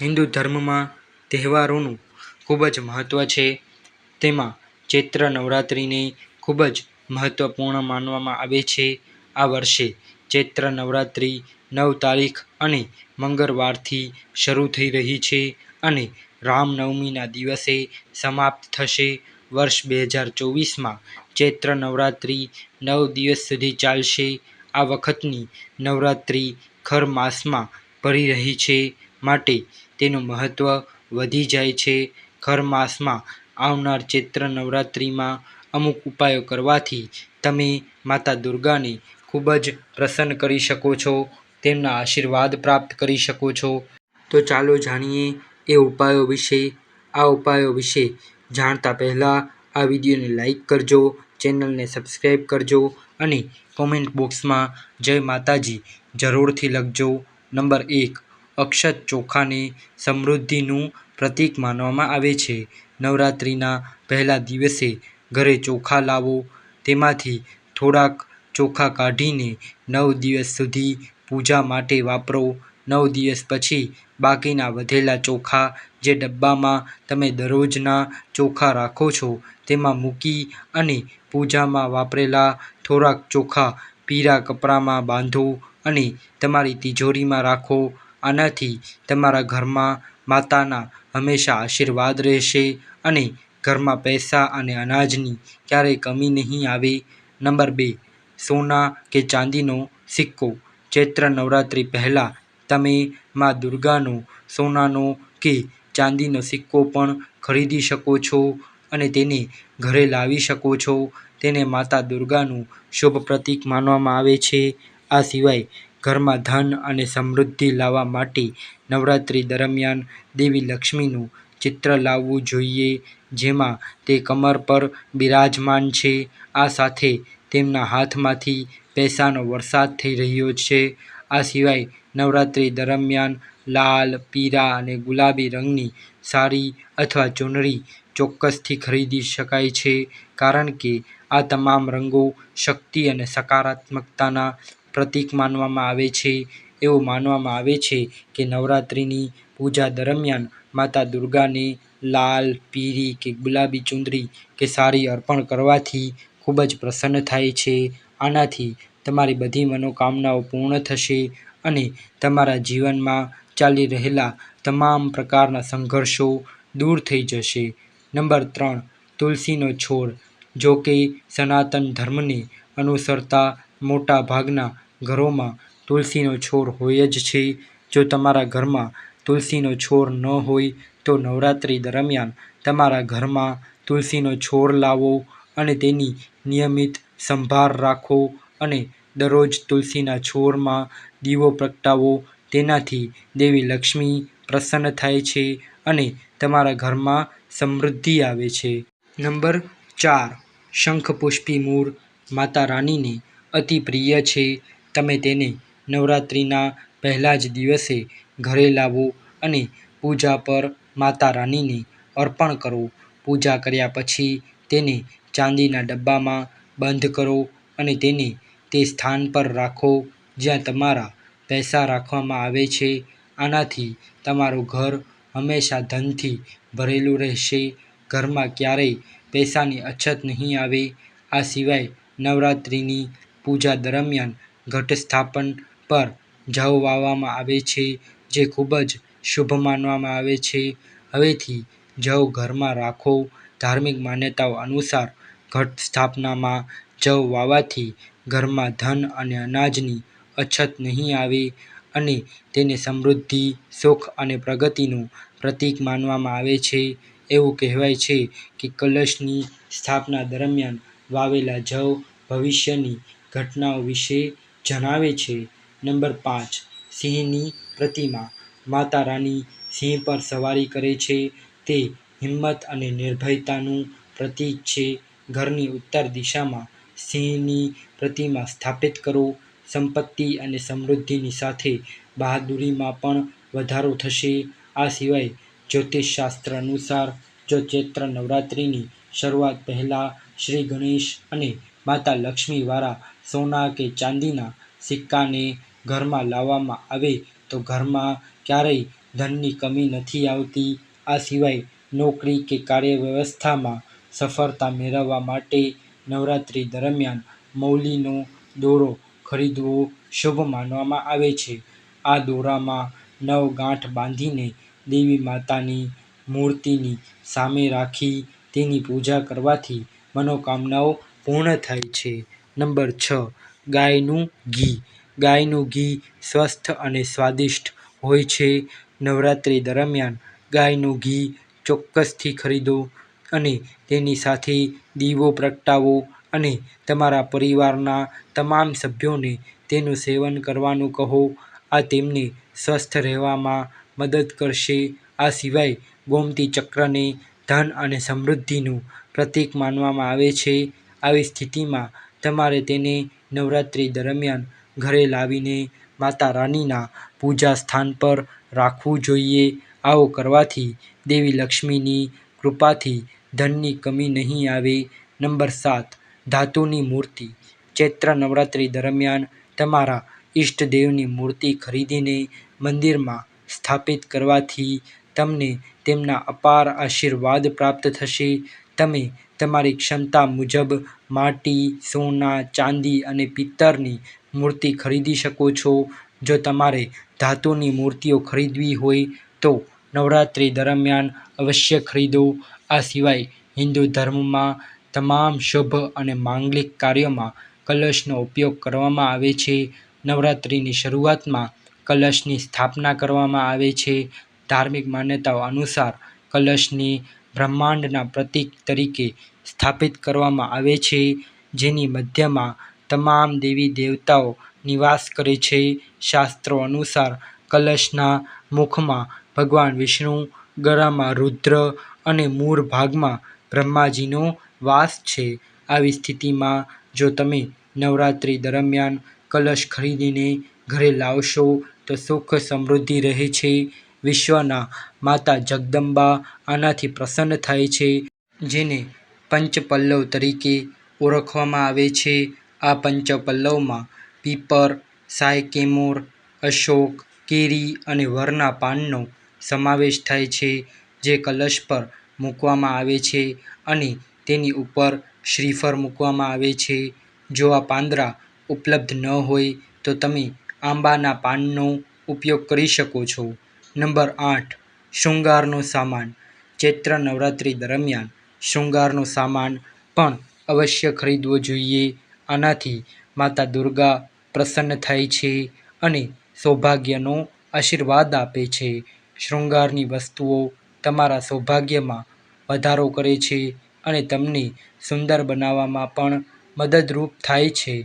હિન્દુ ધર્મમાં તહેવારોનું ખૂબ જ મહત્ત્વ છે. તેમાં ચૈત્ર નવરાત્રિને ખૂબ જ મહત્ત્વપૂર્ણ માનવામાં આવે છે. આ વર્ષે ચૈત્ર નવરાત્રિ 9 તારીખ અને મંગળવારથી શરૂ થઈ રહી છે અને રામનવમીના દિવસે સમાપ્ત થશે. વર્ષ 2024માં ચૈત્ર નવરાત્રિ 9 દિવસ સુધી ચાલશે. આ વખતની નવરાત્રિ ખર માસમાં પડી રહી છે, માટે તેનું મહત્ત્વ વધી જાય છે. ખર માસમાં આવનાર ચૈત્ર નવરાત્રિમાં અમુક ઉપાયો કરવાથી તમે માતા દુર્ગાને ખૂબ જ પ્રસન્ન કરી શકો છો, તેમના આશીર્વાદ પ્રાપ્ત કરી શકો છો. તો ચાલો જાણીએ એ ઉપાયો વિશે. આ ઉપાયો વિશે જાણતા પહેલાં આ વિડીયોને લાઈક કરજો, ચેનલને સબસ્ક્રાઈબ કરજો અને કોમેન્ટ બોક્સમાં જય માતાજી જરૂરથી લખજો. નંબર 1. અક્ષત ચોખાને સમૃદ્ધિનું પ્રતીક માનવામાં આવે છે. નવરાત્રિના પહેલા દિવસે ઘરે ચોખા લાવો. તેમાંથી થોડાક ચોખા કાઢીને 9 દિવસ સુધી પૂજા માટે વાપરો. 9 દિવસ પછી બાકીના વધેલા ચોખા જે ડબ્બામાં તમે દરરોજના ચોખા રાખો છો તેમાં મૂકી અને પૂજામાં વાપરેલા થોડાક ચોખા પીળા કપડામાં બાંધો અને તમારી તિજોરીમાં રાખો. આનાથી તમારા ઘરમાં માતાના હંમેશા આશીર્વાદ રહેશે અને ઘરમાં પૈસા અને અનાજની ક્યારેય કમી નહીં આવે. નંબર 2. સોના કે ચાંદીનો સિક્કો. ચૈત્ર નવરાત્રિ પહેલાં તમે મા દુર્ગાનો સોનાનો કે ચાંદીનો સિક્કો પણ ખરીદી શકો છો અને તેને ઘરે લાવી શકો છો. તેને માતા દુર્ગાનું શુભ પ્રતીક માનવામાં આવે છે. આ સિવાય ઘરમાં ધન અને સમૃદ્ધિ લાવવા માટે નવરાત્રિ દરમિયાન દેવી લક્ષ્મીનું ચિત્ર લાવવું જોઈએ, જેમાં તે કમર પર બિરાજમાન છે. આ સાથે તેમના હાથમાંથી પૈસાનો વરસાદ થઈ રહ્યો છે. આ સિવાય નવરાત્રિ દરમિયાન લાલ, પીળા અને ગુલાબી રંગની સાડી અથવા ચૂનરી ચોક્કસથી ખરીદી શકાય છે, કારણ કે આ તમામ રંગો શક્તિ અને સકારાત્મકતાના પ્રતીક માનવામાં આવે છે. એવું માનવામાં આવે છે કે નવરાત્રિની પૂજા દરમિયાન માતા દુર્ગાને લાલ, પીળી કે ગુલાબી ચૂનરી કે સાડી અર્પણ કરવાથી ખૂબ જ પ્રસન્ન થાય છે. આનાથી તમારી બધી મનોકામનાઓ પૂર્ણ થશે અને તમારા જીવનમાં ચાલી રહેલા તમામ પ્રકારના સંઘર્ષો દૂર થઈ જશે. નંબર 3. તુલસીનો છોડ. જો કે સનાતન ધર્મને અનુસરતા મોટા ભાગના ઘરોમાં તુલસીનો છોડ હોય જ છે. જો તમારા ઘરમાં તુલસીનો છોડ ન હોય તો નવરાત્રિ દરમિયાન તમારા ઘરમાં તુલસીનો છોડ લાવો અને તેની નિયમિત સંભાળ રાખો અને દરરોજ તુલસીના છોડમાં દીવો પ્રગટાવો. તેનાથી દેવી લક્ષ્મી પ્રસન્ન થાય છે અને તમારા ઘરમાં સમૃદ્ધિ આવે છે. નંબર 4. શંખપુષ્પી મૂળ. માતા રાનીને અતિ પ્રિય છે. તમે તેને નવરાત્રિના પહેલા જ દિવસે ઘરે લાવો અને પૂજા પર માતા રાનીને અર્પણ કરો. પૂજા કર્યા પછી તેને ચાંદીના ડબ્બામાં બંધ કરો અને તેને તે સ્થાન પર રાખો જ્યાં તમારા પૈસા રાખવામાં આવે છે. આનાથી તમારું ઘર હંમેશા ધનથી ભરેલું રહેશે. ઘરમાં ક્યારેય પૈસાની અછત નહીં આવે. આ સિવાય નવરાત્રિની પૂજા દરમિયાન ઘટ સ્થાપન પર જવ વાવવામાં આવે છે, જે ખૂબ જ શુભ માનવામાં આવે છે. હવેથી જવ ઘરમાં રાખો. ધાર્મિક માન્યતાઓ અનુસાર ઘટ સ્થાપનામાં જવ વાવવાથી ઘરમાં ધન અને અનાજની અછત નહીં આવે અને તેને સમૃદ્ધિ, સુખ અને પ્રગતિનું પ્રતીક માનવામાં આવે છે. એવું કહેવાય છે કે કલશની સ્થાપના દરમિયાન વાવેલા જવ ભવિષ્યની ઘટનાઓ વિશે જણાવે છે. નંબર 5. સિંહની પ્રતિમા. માતા રાની સિંહ પર સવારી કરે છે. તે હિંમત અને નિર્ભયતાનું પ્રતીક છે. ઘરની ઉત્તર દિશામાં સિંહની પ્રતિમા સ્થાપિત કરો. સંપત્તિ અને સમૃદ્ધિની સાથે બહાદુરીમાં પણ વધારો થશે. આ સિવાય જ્યોતિષશાસ્ત્ર અનુસાર જો ચૈત્ર નવરાત્રિની શરૂઆત પહેલાં શ્રી ગણેશ અને માતા લક્ષ્મીવાળા સોના કે ચાંદીના સિક્કાને ઘરમાં લાવવામાં આવે તો ઘરમાં ક્યારેય ધનની કમી નથી આવતી. આ સિવાય નોકરી કે કાર્ય વ્યવસ્થામાં સફળતા મેળવવા માટે નવરાત્રિ દરમિયાન મૌલીનો દોરો ખરીદવો શુભ માનવામાં આવે છે. આ દોરામાં 9 ગાંઠ બાંધીને દેવી માતાની મૂર્તિની સામે રાખી તેની પૂજા કરવાથી મનોકામનાઓ પૂર્ણ થાય છે. નંબર 6. ગાયનું ઘી. ગાયનું ઘી સ્વસ્થ અને સ્વાદિષ્ટ હોય છે. નવરાત્રિ દરમિયાન ગાયનું ઘી ચોક્કસથી ખરીદો અને તેની સાથે દીવો પ્રગટાવો અને તમારા પરિવારના તમામ સભ્યોને તેનું સેવન કરવાનું કહો. આ તેમને સ્વસ્થ રહેવામાં મદદ કરશે. આ સિવાય ગોમતી ચક્રને ધન અને સમૃદ્ધિનું પ્રતીક માનવામાં આવે છે. આવી સ્થિતિમાં તમારે તેને નવરાત્રિ દરમિયાન ઘરે લાવીને માતા રાનીના પૂજા સ્થાન પર રાખવું જોઈએ. આવું કરવાથી દેવી લક્ષ્મીની કૃપાથી ધનની કમી નહીં આવે. નંબર 7. ધાતુની મૂર્તિ. ચૈત્ર નવરાત્રિ દરમિયાન તમારા ઈષ્ટદેવની મૂર્તિ ખરીદીને મંદિરમાં સ્થાપિત કરવાથી તમને તેમના અપાર આશીર્વાદ પ્રાપ્ત થશે. તમે તમારી ક્ષમતા મુજબ માટી, સોના, ચાંદી અને પિત્તળની મૂર્તિ ખરીદી શકો છો. જો તમારે ધાતુની મૂર્તિઓ ખરીદવી હોય તો નવરાત્રિ દરમિયાન અવશ્ય ખરીદો. આ સિવાય હિન્દુ ધર્મમાં તમામ શુભ અને માંગલિક કાર્યોમાં કલશનો ઉપયોગ કરવામાં આવે છે. નવરાત્રિની શરૂઆતમાં કલશની સ્થાપના કરવામાં આવે છે. ધાર્મિક માન્યતાઓ અનુસાર કલશને બ્રહ્માંડના પ્રતીક તરીકે સ્થાપિત કરવામાં આવે છે, જેની મધ્યમાં તમામ દેવી દેવતાઓ નિવાસ કરે છે. શાસ્ત્રો અનુસાર કલશના મુખમાં ભગવાન વિષ્ણુ, ગળામાં રુદ્ર અને મૂળ ભાગમાં બ્રહ્માજીનો વાસ છે. આવી સ્થિતિમાં જો તમે નવરાત્રિ દરમિયાન કલશ ખરીદીને ઘરે લાવશો તો સુખ સમૃદ્ધિ રહે છે. વિશ્વના માતા જગદંબા આનાથી પ્રસન્ન થાય છે, જેને પંચપલ્લવ તરીકે ઓળખવામાં આવે છે. આ પંચપલ્લવમાં પીપર, સાયકેમોર, અશોક, કેરી અને વરના પાનનો સમાવેશ થાય છે, જે કલશ પર મૂકવામાં આવે છે અને તેની ઉપર શ્રીફળ મૂકવામાં આવે છે. જો આ પાંદડા ઉપલબ્ધ ન હોય તો તમે આંબાના પાનનો ઉપયોગ કરી શકો છો. નંબર 8. શૃંગારનો સામાન. ચૈત્ર નવરાત્રિ દરમિયાન શૃંગારનો સામાન પણ અવશ્ય ખરીદવો જોઈએ. આનાથી માતા દુર્ગા પ્રસન્ન થાય છે અને સૌભાગ્યનો આશીર્વાદ આપે છે. શૃંગારની વસ્તુઓ તમારા સૌભાગ્યમાં વધારો કરે છે અને તમને સુંદર બનાવવામાં પણ મદદરૂપ થાય છે.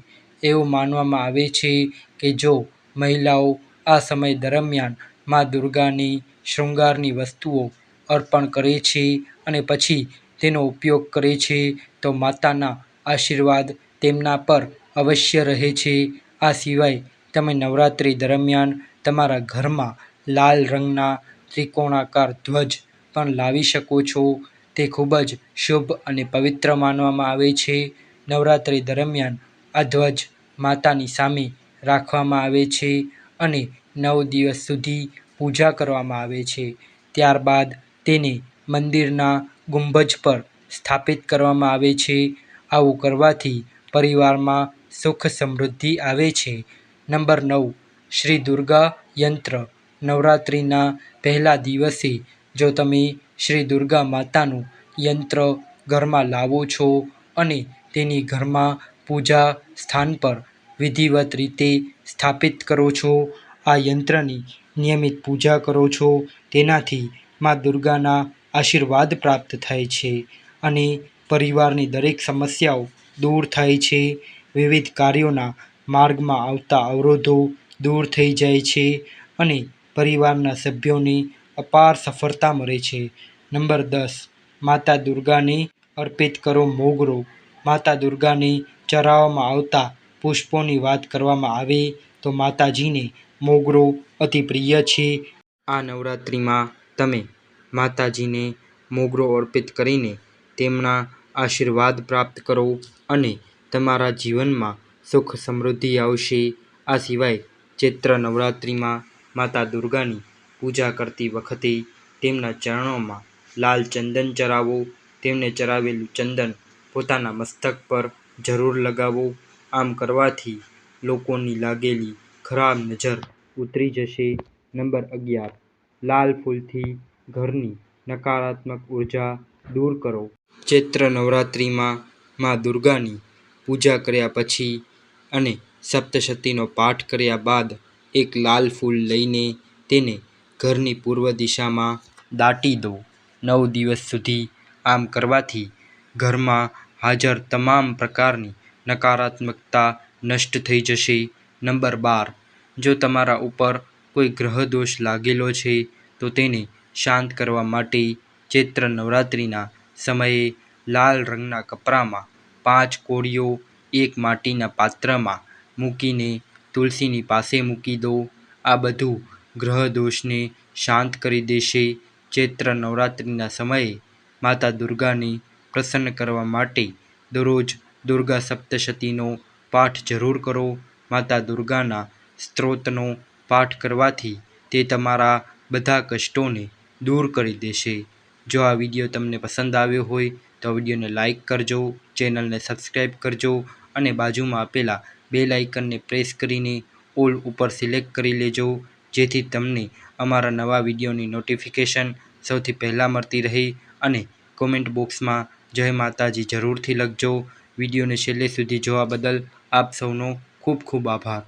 એવું માનવામાં આવે છે કે જો મહિલાઓ આ સમય દરમિયાન મા દુર્ગાને શૃંગારની વસ્તુઓ અર્પણ કરે છે અને પછી તેનો ઉપયોગ કરે છે તો માતાના આશીર્વાદ તેમના પર અવશ્ય રહે છે. આ સિવાય તમે નવરાત્રિ દરમિયાન તમારા ઘરમાં લાલ રંગના ત્રિકોણાકાર ધ્વજ પણ લાવી શકો છો. તે ખૂબ જ શુભ અને પવિત્ર માનવામાં આવે છે. નવરાત્રિ દરમિયાન આ ધ્વજ માતાની સામે રાખવામાં આવે છે અને 9 દિવસ સુધી પૂજા કરવામાં આવે છે. ત્યારબાદ તેને મંદિરના ગુંબજ પર સ્થાપિત કરવામાં આવે છે. આવું કરવાથી પરિવારમાં સુખ સમૃદ્ધિ આવે છે. નંબર 9. શ્રી દુર્ગા યંત્ર. નવરાત્રિના પહેલા દિવસે જો તમે શ્રી દુર્ગા માતાનું યંત્ર ઘરમાં લાવો છો અને તેની ઘરમાં પૂજા સ્થાન પર વિધિવત રીતે સ્થાપિત કરો છો, આ યંત્રની નિયમિત પૂજા કરો છો, તેનાથી મા દુર્ગાના આશીર્વાદ પ્રાપ્ત થાય છે અને પરિવારની દરેક સમસ્યાઓ દૂર થાય છે. વિવિધ કાર્યોના માર્ગમાં આવતા અવરોધો દૂર થઈ જાય છે અને પરિવારના સભ્યોને અપાર સફળતા મળે છે. નંબર 10. માતા દુર્ગાને અર્પિત કરો મોગરો. માતા દુર્ગાને ચઢાવવામાં આવતા પુષ્પોની વાત કરવામાં આવે તો માતાજીને મોગરો અતિ પ્રિય છે. આ નવરાત્રિમાં તમે માતાજીને મોગરો અર્પિત કરીને તેમના આશીર્વાદ પ્રાપ્ત કરો અને તમારા જીવનમાં સુખ સમૃદ્ધિ આવશે. આ સિવાય ચૈત્ર નવરાત્રિમાં માતા દુર્ગાની પૂજા કરતી વખતે તેમના ચરણોમાં લાલ ચંદન ચરાવો. તેમને ચરાવેલું ચંદન પોતાના મસ્તક પર જરૂર લગાવો. આમ કરવાથી લોકોની લાગેલી ખરાબ નજર ઉતરી જશે. નંબર 11. લાલ ફૂલથી ઘરની નકારાત્મક ઉર્જા દૂર કરો. ચૈત્ર નવરાત્રિમાં મા દુર્ગાની પૂજા કર્યા પછી અને સપ્તશતીનો પાઠ કર્યા બાદ એક લાલ ફૂલ લઈને તેને ઘરની પૂર્વ દિશામાં દાટી દો 9 દિવસ સુધી. આમ કરવાથી ઘરમાં હાજર તમામ પ્રકારની નકારાત્મકતા નષ્ટ થઈ જશે. નંબર 12. જો તમારા ઉપર કોઈ ગ્રહ દોષ લાગેલો છે તો તેને શાંત કરવા માટે ચૈત્ર નવરાત્રિના સમયે લાલ રંગના કપડામાં 5 કોળીઓ એક માટીના પાત્રમાં મૂકીને તુલસીની પાસે મૂકી દો. આ બધું ગ્રહ દોષને શાંત કરી દેશે. ચૈત્ર નવરાત્રિના સમયે માતા દુર્ગાને પ્રસન્ન કરવા માટે દરરોજ દુર્ગા સપ્તશતીનો પાઠ જરૂર કરો. માતા દુર્ગાના સ્ત્રોતનો પાઠ કરવાથી તે તમારા બધા કષ્ટોને દૂર કરી દેશે. જો આ વિડીયો તમને પસંદ આવ્યો હોય તો વિડીયોને લાઇક કરજો, ચેનલને સબસ્ક્રાઈબ કરજો અને બાજુમાં આપેલા બેલ આઇકનને પ્રેસ કરીને ઓલ ઉપર સિલેક્ટ કરી લેજો, જેથી તમને અમારા નવા વિડીયોની નોટિફિકેશન સૌથી પહેલાં મળતી રહે. અને કોમેન્ટ બોક્સમાં જય માતાજી જરૂરથી લખજો. વિડીયોને છેલ્લે સુધી જોવા બદલ આપ સૌનો ખૂબ ખૂબ આભાર.